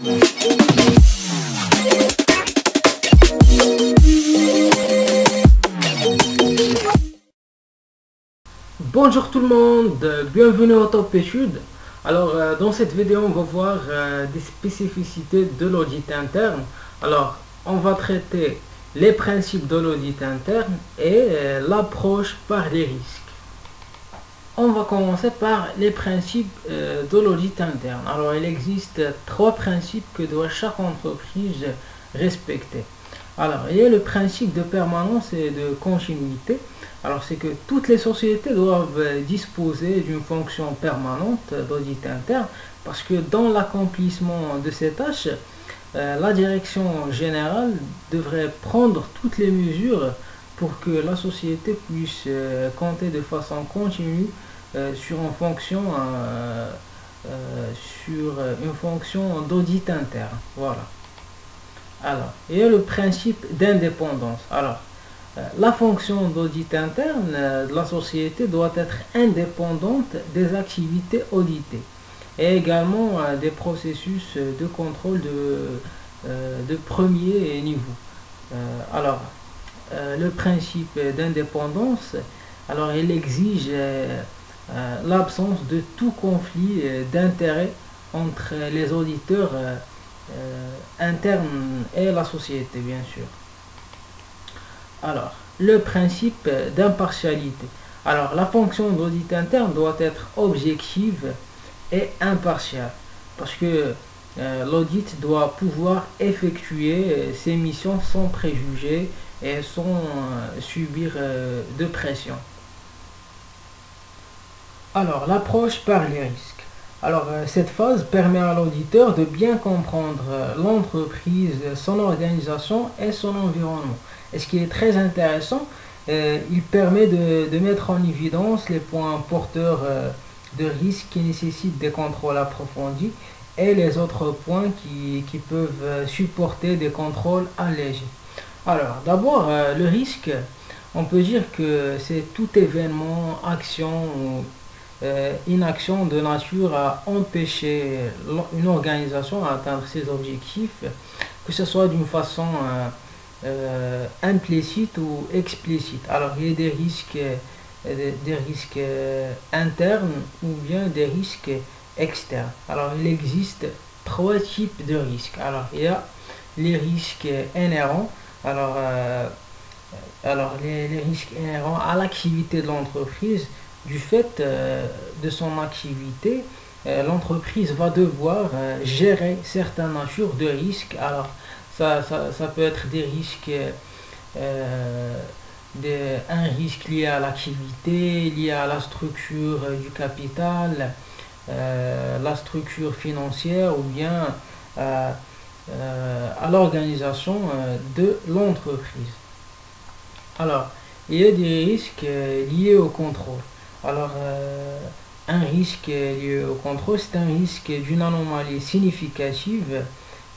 Bonjour tout le monde, bienvenue au Top Études. Alors dans cette vidéo on va voir des spécificités de l'audit interne. Alors on va traiter les principes de l'audit interne et l'approche par les risques. On va commencer par les principes de l'audit interne. Alors il existe 3 principes que doit chaque entreprise respecter. Alors il y a le principe de permanence et de continuité. Alors c'est que toutes les sociétés doivent disposer d'une fonction permanente d'audit interne parce que dans l'accomplissement de ces tâches, la direction générale devrait prendre toutes les mesures pour que la société puisse compter de façon continue sur une fonction d'audit interne. Voilà. Alors, il y a le principe d'indépendance. Alors, la fonction d'audit interne de la société doit être indépendante des activités auditées et également des processus de contrôle de premier niveau. Le principe d'indépendance, alors il exige l'absence de tout conflit d'intérêts entre les auditeurs internes et la société, bien sûr. Alors, le principe d'impartialité. Alors, la fonction d'audit interne doit être objective et impartiale parce que l'audit doit pouvoir effectuer ses missions sans préjugés et sans subir de pression. Alors, l'approche par les risques. Alors, cette phase permet à l'auditeur de bien comprendre l'entreprise, son organisation et son environnement. Et ce qui est très intéressant, il permet de mettre en évidence les points porteurs de risques qui nécessitent des contrôles approfondis et les autres points qui peuvent supporter des contrôles allégés. Alors, d'abord, le risque, on peut dire que c'est tout événement, action ou inaction de nature à empêcher une organisation à atteindre ses objectifs, que ce soit d'une façon implicite ou explicite. Alors il y a des risques internes ou bien des risques externes. Alors il existe 3 types de risques. Alors il y a les risques inhérents. Alors les risques inhérents à l'activité de l'entreprise. Du fait de son activité, l'entreprise va devoir gérer certaines natures de risques. Alors ça peut être des risques, un risque lié à l'activité, lié à la structure du capital, la structure financière ou bien à l'organisation de l'entreprise. Alors, il y a des risques liés au contrôle. Alors, un risque lié au contrôle, c'est un risque d'une anomalie significative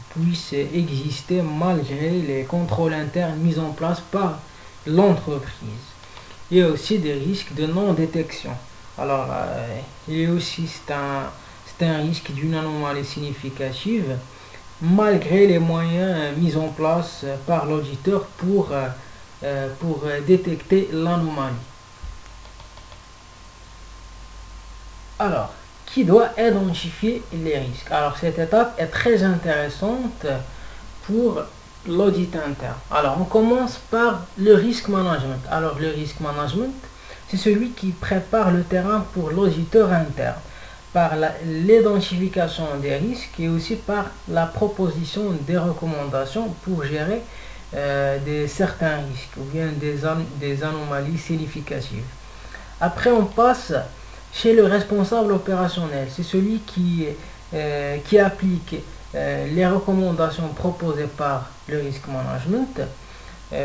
puisse exister malgré les contrôles internes mis en place par l'entreprise. Il y a aussi des risques de non-détection. Alors, il y a aussi, c'est un risque d'une anomalie significative malgré les moyens mis en place par l'auditeur pour détecter l'anomalie. Alors, qui doit identifier les risques? Alors, cette étape est très intéressante pour l'audit interne. Alors, on commence par le risk management. Alors, le risk management, c'est celui qui prépare le terrain pour l'auditeur interne, par l'identification des risques et aussi par la proposition des recommandations pour gérer certains risques ou bien des anomalies significatives. Après, on passe chez le responsable opérationnel. C'est celui qui applique les recommandations proposées par le risk management.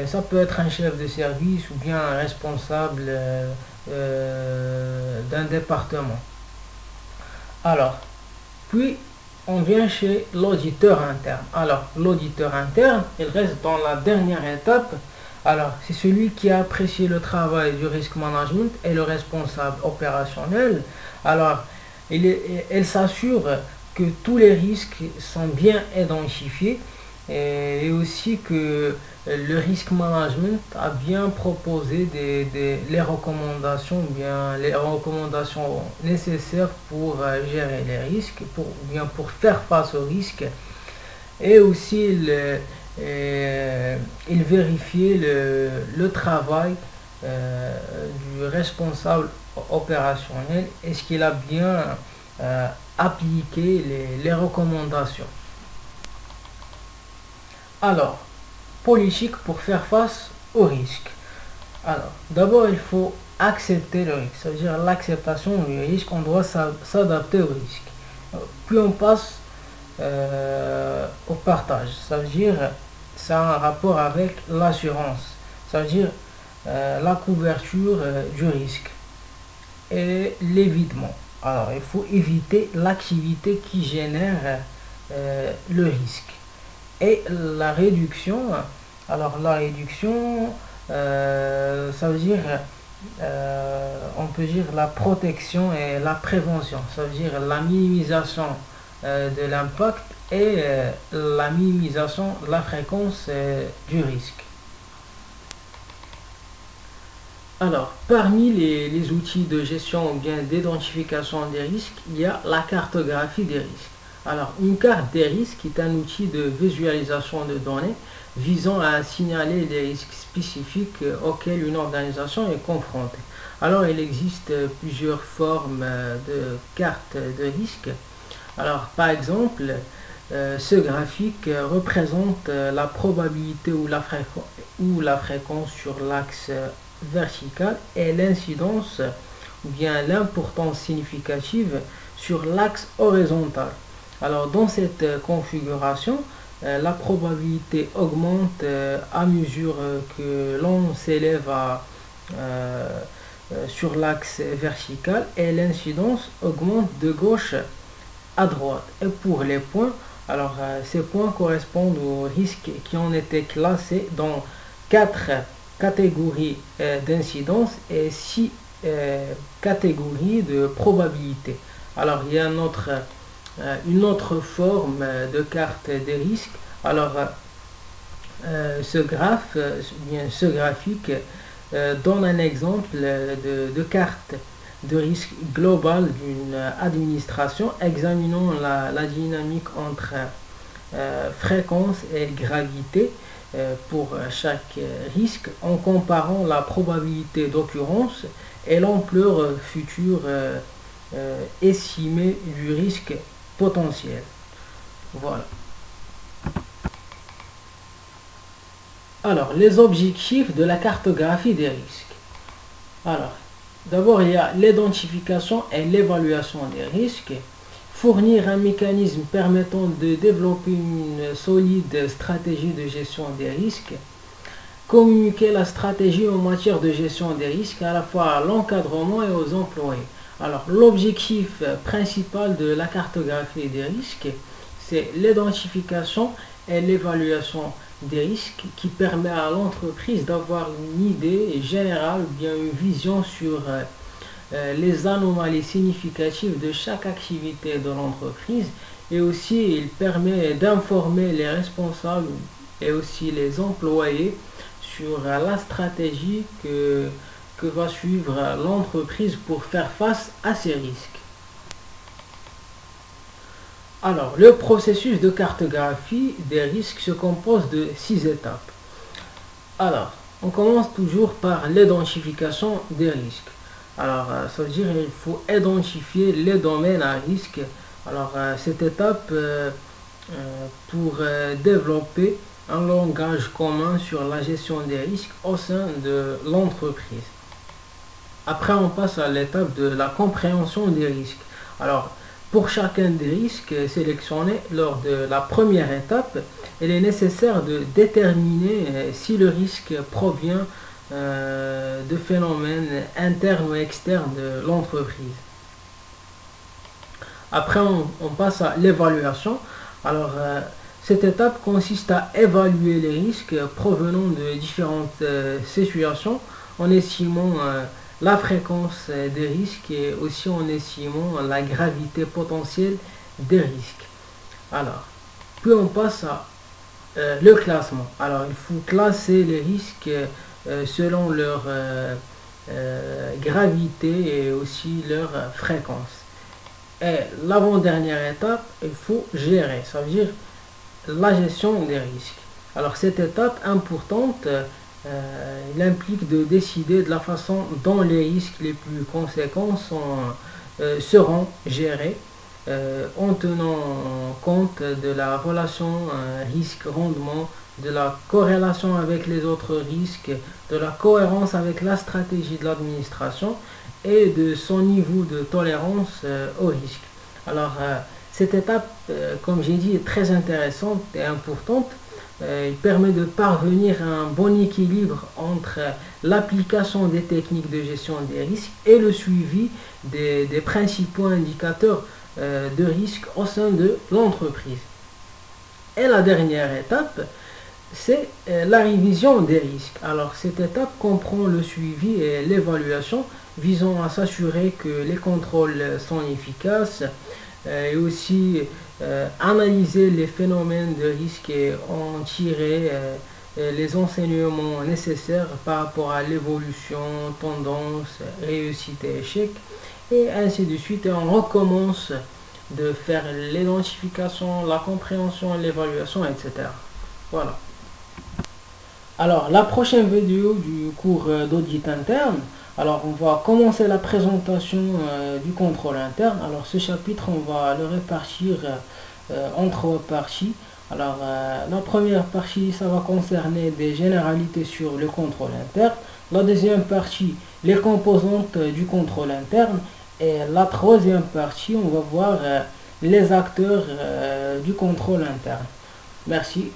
Ça peut être un chef de service ou bien un responsable d'un département. Alors, puis on vient chez l'auditeur interne. Alors, l'auditeur interne, il reste dans la dernière étape. Alors, c'est celui qui a apprécié le travail du risk management et le responsable opérationnel. Alors, il s'assure que tous les risques sont bien identifiés et aussi que le risk management a bien proposé les recommandations, bien les recommandations nécessaires pour gérer les risques, pour faire face aux risques. Et aussi il vérifiait le travail du responsable opérationnel. Est-ce qu'il a bien appliqué les recommandations. Alors, politique pour faire face au risque. Alors, d'abord, il faut accepter le risque, c'est-à-dire l'acceptation du risque. On doit s'adapter au risque. Puis on passe au partage, ça veut dire ça a un rapport avec l'assurance, ça veut dire la couverture du risque et l'évitement. Alors il faut éviter l'activité qui génère le risque et la réduction. Alors la réduction ça veut dire on peut dire la protection et la prévention, ça veut dire la minimisation de l'impact et la minimisation de la fréquence du risque. Alors, parmi les outils de gestion ou bien d'identification des risques, il y a la cartographie des risques. Alors, une carte des risques est un outil de visualisation de données visant à signaler les risques spécifiques auxquels une organisation est confrontée. Alors, il existe plusieurs formes de cartes de risques. Alors, par exemple, ce graphique représente la probabilité ou la fréquence sur l'axe vertical et l'incidence ou bien l'importance significative sur l'axe horizontal. Alors, dans cette configuration, la probabilité augmente à mesure que l'on s'élève sur l'axe vertical et l'incidence augmente de gauche à droite. Et pour les points, alors ces points correspondent aux risques qui ont été classés dans 4 catégories d'incidence et 6 catégories de probabilité. Alors il y a une autre forme de carte des risques. Alors ce graphique donne un exemple de carte de risque global d'une administration examinant la dynamique entre fréquence et gravité pour chaque risque en comparant la probabilité d'occurrence et l'ampleur future estimée du risque potentiel. Voilà. Alors, les objectifs de la cartographie des risques. Alors, d'abord, il y a l'identification et l'évaluation des risques. Fournir un mécanisme permettant de développer une solide stratégie de gestion des risques. Communiquer la stratégie en matière de gestion des risques à la fois à l'encadrement et aux employés. Alors, l'objectif principal de la cartographie des risques, c'est l'identification et l'évaluation des risques qui permet à l'entreprise d'avoir une idée générale, bien une vision sur les anomalies significatives de chaque activité de l'entreprise, et aussi il permet d'informer les responsables et aussi les employés sur la stratégie que va suivre l'entreprise pour faire face à ces risques. Alors, le processus de cartographie des risques se compose de 6 étapes. Alors, on commence toujours par l'identification des risques. Alors, ça veut dire qu'il faut identifier les domaines à risque. Alors, cette étape pour développer un langage commun sur la gestion des risques au sein de l'entreprise. Après, on passe à l'étape de la compréhension des risques. Alors, pour chacun des risques sélectionnés lors de la première étape, il est nécessaire de déterminer si le risque provient de phénomènes internes ou externes de l'entreprise. Après, on passe à l'évaluation. Alors, cette étape consiste à évaluer les risques provenant de différentes situations en estimant la fréquence des risques et aussi en estimant la gravité potentielle des risques. Alors, puis on passe à le classement. Alors, il faut classer les risques selon leur gravité et aussi leur fréquence. Et l'avant-dernière étape, il faut gérer, ça veut dire la gestion des risques. Alors cette étape importante, il implique de décider de la façon dont les risques les plus conséquents seront gérés en tenant compte de la relation risque-rendement, de la corrélation avec les autres risques, de la cohérence avec la stratégie de l'administration et de son niveau de tolérance au risque. Alors, cette étape, comme j'ai dit, est très intéressante et importante. Il permet de parvenir à un bon équilibre entre l'application des techniques de gestion des risques et le suivi des principaux indicateurs de risque au sein de l'entreprise. Et la dernière étape, c'est la révision des risques. Alors cette étape comprend le suivi et l'évaluation visant à s'assurer que les contrôles sont efficaces et aussi analyser les phénomènes de risque et en tirer les enseignements nécessaires par rapport à l'évolution, tendance, réussite et échec et ainsi de suite. Et on recommence de faire l'identification, la compréhension, l'évaluation, etc. Voilà. Alors, la prochaine vidéo du cours d'audit interne, alors on va commencer la présentation du contrôle interne. Alors, ce chapitre, on va le répartir en 3 parties. Alors, la première partie, ça va concerner des généralités sur le contrôle interne. La deuxième partie, les composantes du contrôle interne. Et la troisième partie, on va voir les acteurs du contrôle interne. Merci.